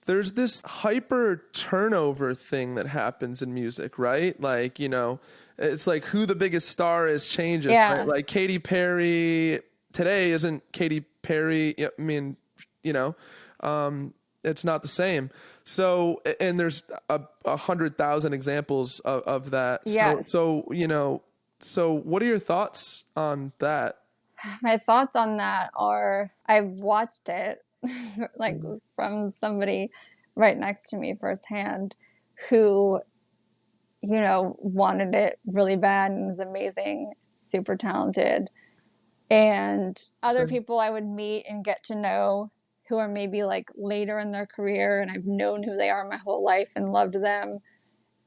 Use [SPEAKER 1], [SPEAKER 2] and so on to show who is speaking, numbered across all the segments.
[SPEAKER 1] there's this hyper turnover thing that happens in music, right? Like, it's like who the biggest star is changes, right? Like Katy Perry today isn't Katy Perry. I mean, it's not the same. So, and there's 100,000 examples of that.
[SPEAKER 2] Yes.
[SPEAKER 1] So what are your thoughts on that?
[SPEAKER 2] My thoughts on that are, I've watched it like from somebody right next to me firsthand who, wanted it really bad and was amazing, super talented. And other people I would meet and get to know who are maybe like later in their career, and I've known who they are my whole life and loved them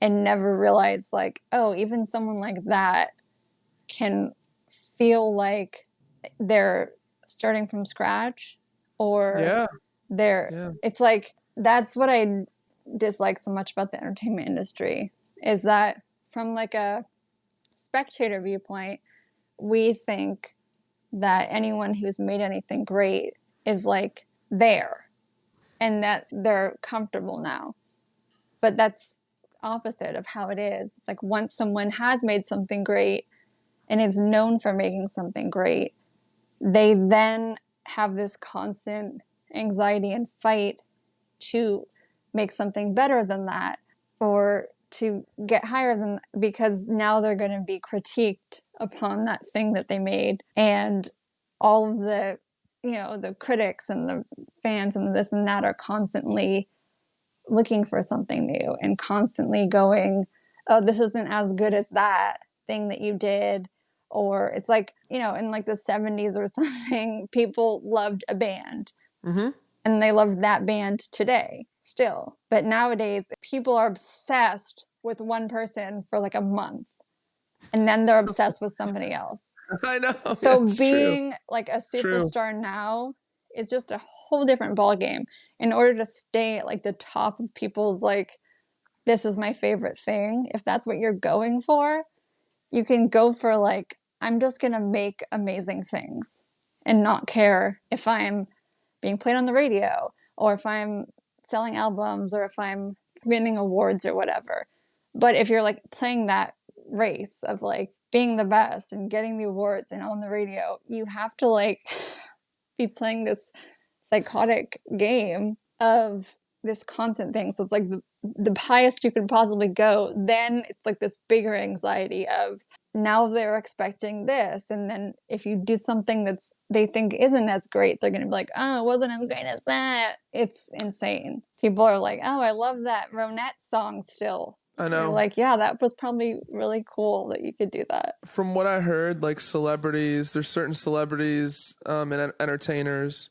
[SPEAKER 2] and never realized like, oh, even someone like that can feel like they're starting from scratch, or it's like, that's what I dislike so much about the entertainment industry, is that from like a spectator viewpoint, we think that anyone who's made anything great is like there and that they're comfortable now. But that's opposite of how it is. It's like once someone has made something great and is known for making something great, they then have this constant anxiety and fight to make something better than that, or to get higher than, because now they're going to be critiqued upon that thing that they made. And all of the, the critics and the fans and this and that are constantly looking for something new and constantly going, oh, this isn't as good as that thing that you did. Or it's like, in like the 70s or something, people loved a band.
[SPEAKER 1] Mm-hmm.
[SPEAKER 2] And they love that band today still. But nowadays, people are obsessed with one person for like a month. And then they're obsessed with somebody else.
[SPEAKER 1] I know.
[SPEAKER 2] So being like a superstar now is just a whole different ballgame. In order to stay at like the top of people's like, this is my favorite thing, if that's what you're going for, you can go for like, I'm just going to make amazing things and not care if I'm being played on the radio, or if I'm selling albums, or if I'm winning awards or whatever. But if you're like playing that race of like being the best and getting the awards and on the radio, you have to like be playing this psychotic game of this constant thing. So it's like the highest you can possibly go. Then it's like this bigger anxiety of, now they're expecting this, and then if you do something that's they think isn't as great, they're gonna be like, oh, it wasn't as great as that. It's insane. People are like, oh, I love that Ronette song still.
[SPEAKER 1] I know.
[SPEAKER 2] They're like, yeah, that was probably really cool that you could do that.
[SPEAKER 1] From what I heard, like celebrities, there's certain celebrities and entertainers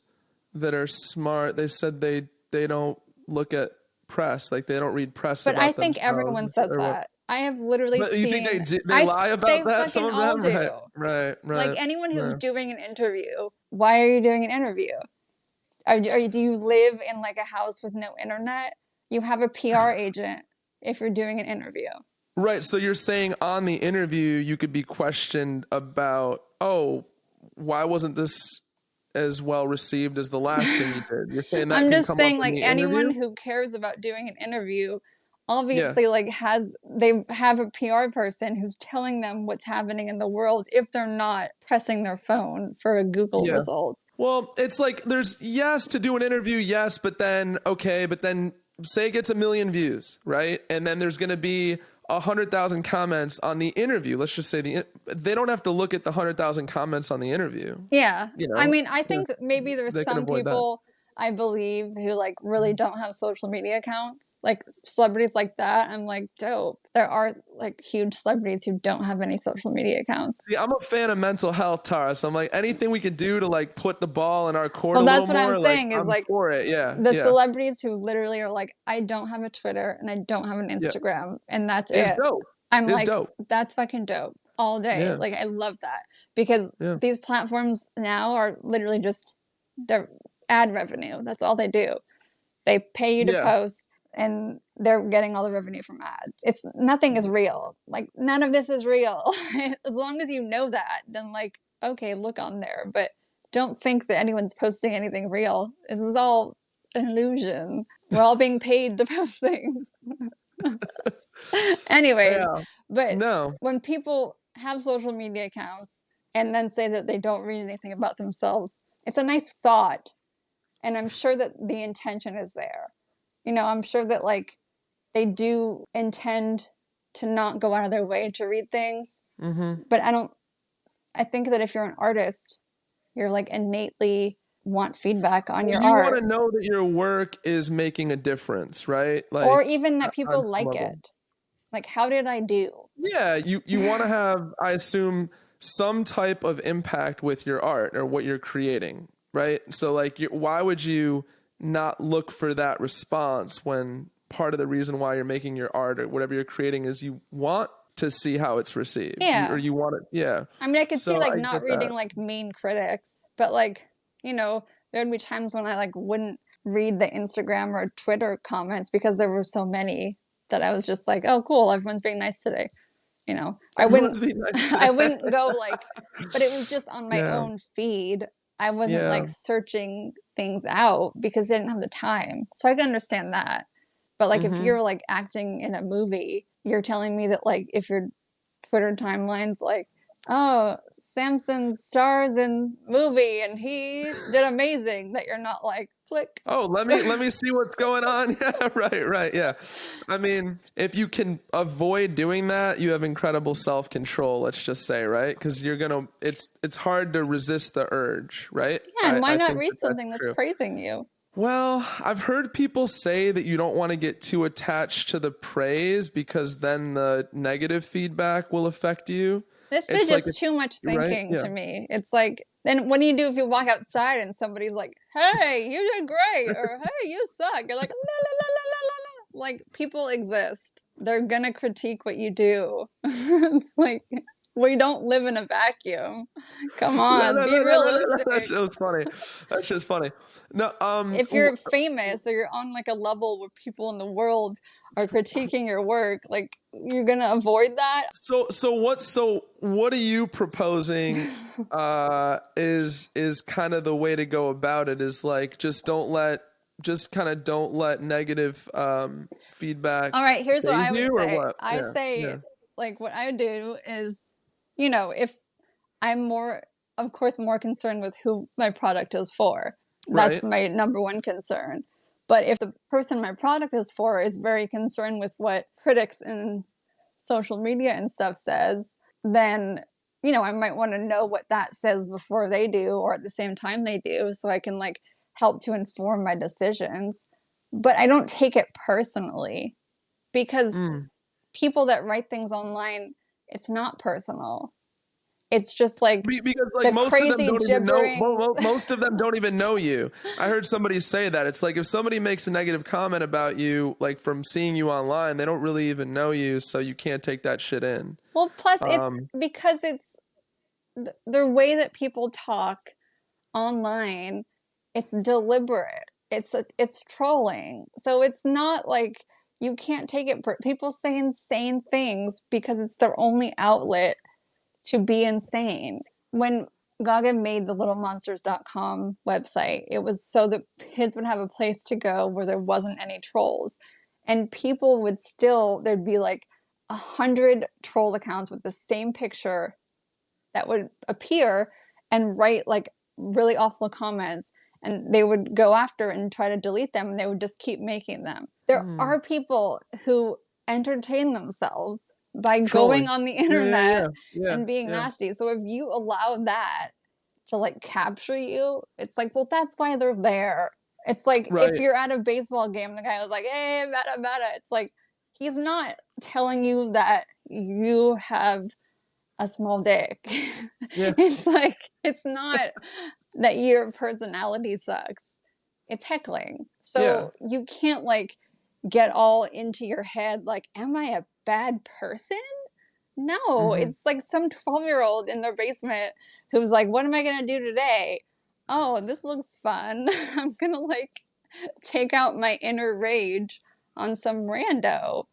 [SPEAKER 1] that are smart. They said they don't look at press, like they don't read press.
[SPEAKER 2] But
[SPEAKER 1] about
[SPEAKER 2] I think
[SPEAKER 1] themselves
[SPEAKER 2] everyone says that. I have literally
[SPEAKER 1] but
[SPEAKER 2] seen.
[SPEAKER 1] You think they lie about that? Some of them,
[SPEAKER 2] do.
[SPEAKER 1] Right.
[SPEAKER 2] Like anyone who's doing an interview, why are you doing an interview? Do you live in like a house with no internet? You have a PR agent if you're doing an interview.
[SPEAKER 1] Right. So you're saying on the interview you could be questioned about, oh, why wasn't this as well received as the last thing you did? You're saying that
[SPEAKER 2] I'm
[SPEAKER 1] can
[SPEAKER 2] just
[SPEAKER 1] come
[SPEAKER 2] saying,
[SPEAKER 1] up
[SPEAKER 2] like
[SPEAKER 1] in the
[SPEAKER 2] anyone
[SPEAKER 1] interview?
[SPEAKER 2] who cares about doing an interview, obviously, like they have a PR person who's telling them what's happening in the world if they're not pressing their phone for a Google result.
[SPEAKER 1] Well, it's like there's yes to do an interview, yes, but then say it gets 1 million views, right? And then there's going to be 100,000 comments on the interview. Let's just say they don't have to look at the 100,000 comments on the interview.
[SPEAKER 2] Yeah. I mean, I think maybe there's some people I believe who like really don't have social media accounts, like celebrities like that. I'm like, dope. There are like huge celebrities who don't have any social media accounts.
[SPEAKER 1] See, I'm a fan of mental health, Tara. So I'm like, anything we could do to like put the ball in our court
[SPEAKER 2] well,
[SPEAKER 1] a
[SPEAKER 2] that's
[SPEAKER 1] little
[SPEAKER 2] what
[SPEAKER 1] more,
[SPEAKER 2] I'm saying, is
[SPEAKER 1] I'm
[SPEAKER 2] like
[SPEAKER 1] for it. Yeah.
[SPEAKER 2] The celebrities who literally are like, I don't have a Twitter and I don't have an Instagram and that's it.
[SPEAKER 1] Dope.
[SPEAKER 2] I'm like, that's fucking dope all day.
[SPEAKER 1] Yeah.
[SPEAKER 2] Like, I love that because these platforms now are literally just, they're ad revenue. That's all they do. They pay you to post and they're getting all the revenue from ads. Nothing is real. Like, none of this is real. As long as you know that, then like, okay, look on there. But don't think that anyone's posting anything real. This is all an illusion. We're all being paid to post things. Anyways,
[SPEAKER 1] Yeah.
[SPEAKER 2] but
[SPEAKER 1] No.
[SPEAKER 2] when people have social media accounts and then say that they don't read anything about themselves, it's a nice thought. And I'm sure that the intention is there. You know, I'm sure that like they do intend to not go out of their way to read things.
[SPEAKER 1] Mm-hmm.
[SPEAKER 2] But I think that if you're an artist, you're like innately want feedback on your
[SPEAKER 1] You want
[SPEAKER 2] art.
[SPEAKER 1] to know that your work is making a difference, right? Like,
[SPEAKER 2] Or even that
[SPEAKER 1] on
[SPEAKER 2] people
[SPEAKER 1] some
[SPEAKER 2] like
[SPEAKER 1] level.
[SPEAKER 2] it. Like, how did I do?
[SPEAKER 1] Yeah, you want to have, I assume, some type of impact with your art or what you're creating, right? So like, why would you not look for that response when part of the reason why you're making your art or whatever you're creating is you want to see how it's received.
[SPEAKER 2] Yeah.
[SPEAKER 1] Or you want it. Yeah.
[SPEAKER 2] I mean, I could see
[SPEAKER 1] So
[SPEAKER 2] like
[SPEAKER 1] I
[SPEAKER 2] not
[SPEAKER 1] get
[SPEAKER 2] reading
[SPEAKER 1] that.
[SPEAKER 2] like mean critics, but like, you know, there'd be times when I like wouldn't read the Instagram or Twitter comments because there were so many that I was just like, oh, cool, everyone's being nice today. You know, I wouldn't,
[SPEAKER 1] Everyone's being nice
[SPEAKER 2] I
[SPEAKER 1] today.
[SPEAKER 2] wouldn't go like, but it was just on my
[SPEAKER 1] Yeah.
[SPEAKER 2] own feed. I wasn't
[SPEAKER 1] Yeah.
[SPEAKER 2] like searching things out because I didn't have the time. So I can understand that. But like, if
[SPEAKER 1] Mm-hmm.
[SPEAKER 2] you're like acting in a movie, you're telling me that like, if your Twitter timeline's like, oh, Samson stars in movie and he did amazing, that you're not like, click.
[SPEAKER 1] Oh, let me see what's going on. Yeah, right. Yeah. I mean, if you can avoid doing that, you have incredible self-control, let's just say, right? Because it's hard to resist the urge, right?
[SPEAKER 2] Yeah, and why
[SPEAKER 1] I
[SPEAKER 2] not
[SPEAKER 1] think
[SPEAKER 2] read
[SPEAKER 1] that that's
[SPEAKER 2] something that's
[SPEAKER 1] true.
[SPEAKER 2] praising you?
[SPEAKER 1] Well, I've heard people say that you don't want to get too attached to the praise because then the negative feedback will affect you.
[SPEAKER 2] This is
[SPEAKER 1] It's like,
[SPEAKER 2] just too much
[SPEAKER 1] right?
[SPEAKER 2] thinking
[SPEAKER 1] Yeah.
[SPEAKER 2] to me. It's like, then what do you do if you walk outside and somebody's like, hey, you did great, or hey, you suck? You're like, la la la la la la. Like, people exist. They're gonna critique what you do. It's like, we don't live in a vacuum. Come on, be
[SPEAKER 1] That's
[SPEAKER 2] realistic.
[SPEAKER 1] just funny. That's just funny. No,
[SPEAKER 2] If you're famous or you're on like a level where people in the world are critiquing your work, like you're gonna avoid that.
[SPEAKER 1] So what are you proposing is kind of the way to go about it is like just kind of don't let negative feedback
[SPEAKER 2] All right, here's what
[SPEAKER 1] phase
[SPEAKER 2] I would
[SPEAKER 1] you or
[SPEAKER 2] say.
[SPEAKER 1] what?
[SPEAKER 2] I
[SPEAKER 1] Yeah.
[SPEAKER 2] say,
[SPEAKER 1] Yeah.
[SPEAKER 2] like, what I do is, you know, if I'm more, of course, more concerned with who my product is for, that's
[SPEAKER 1] Right.
[SPEAKER 2] my number one concern. But if the person my product is for is very concerned with what critics in social media and stuff says, then, you know, I might want to know what that says before they do or at the same time they do so I can, like, help to inform my decisions. But I don't take it personally because
[SPEAKER 1] Mm.
[SPEAKER 2] people that write things online, it's not personal. It's just like
[SPEAKER 1] Because like
[SPEAKER 2] the
[SPEAKER 1] most of them
[SPEAKER 2] crazy
[SPEAKER 1] don't even know
[SPEAKER 2] gibberings.
[SPEAKER 1] most of them don't even know you. I heard somebody say that. It's like if somebody makes a negative comment about you like from seeing you online, they don't really even know you, so you can't take that shit in.
[SPEAKER 2] Well, plus it's because it's the way that people talk online, it's deliberate. It's trolling. So it's not like you can't take it. People say insane things because it's their only outlet to be insane. When Gaga made the littlemonsters.com website, it was so that kids would have a place to go where there wasn't any trolls. And people would still, there'd be like 100 troll accounts with the same picture that would appear and write like really awful comments. And they would go after and try to delete them, and they would just keep making them. There are people who entertain themselves by going
[SPEAKER 1] Trolling.
[SPEAKER 2] on the
[SPEAKER 1] Yeah.
[SPEAKER 2] internet
[SPEAKER 1] Yeah.
[SPEAKER 2] and being
[SPEAKER 1] Yeah.
[SPEAKER 2] nasty. So if you allow that to like capture you, it's like, well, that's why they're there. It's like if
[SPEAKER 1] Right.
[SPEAKER 2] you're at a baseball game and the guy was like, hey, bada, bada. It's like, he's not telling you that you have a small dick.
[SPEAKER 1] Yeah.
[SPEAKER 2] It's like, it's not that your personality sucks. It's heckling.
[SPEAKER 1] Yeah.
[SPEAKER 2] So you can't like get all into your head like, am I a bad person? No,
[SPEAKER 1] Mhm.
[SPEAKER 2] it's like some 12-year-old in their basement who's like, what am I going to do today? Oh, this looks fun. I'm going to like take out my inner rage on some rando.